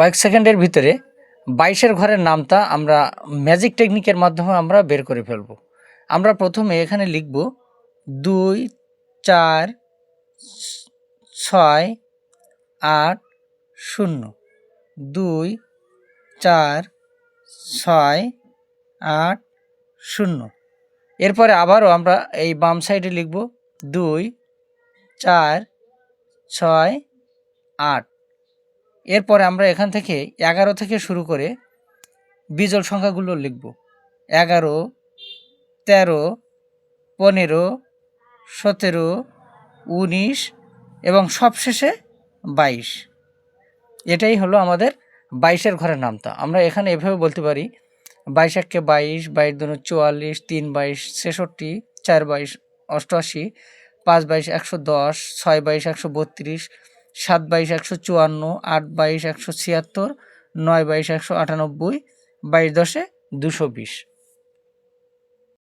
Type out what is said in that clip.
কয়েক সেকেন্ডের ভিতরে 22-এর ঘরের নামটা আমরা ম্যাজিক টেকনিকের মাধ্যমে আমরা বের করে ফেলব। আমরা প্রথমে এখানে লিখব 2 4 6 8 0, 2 4 6 8 0। এরপরে আবারও আমরা এই বাম সাইডে লিখব 2 4 6 8। এরপরে আমরা এখান থেকে 11 থেকে শুরু করে বিজোড় সংখ্যাগুলো লিখব 11 13 15 17 19 এবং সবশেষে 22। এটাই হলো আমাদের 22-এর ঘরের নামতা। আমরা এখানে এভাবে বলতে পারি 22 একে 22, 22 দুগুণে 44, 3 22 66, 4 22 88, 5 22 110, 6 22 132, 7 22 154, 8 22 176, 9 22 198, 22 10 220।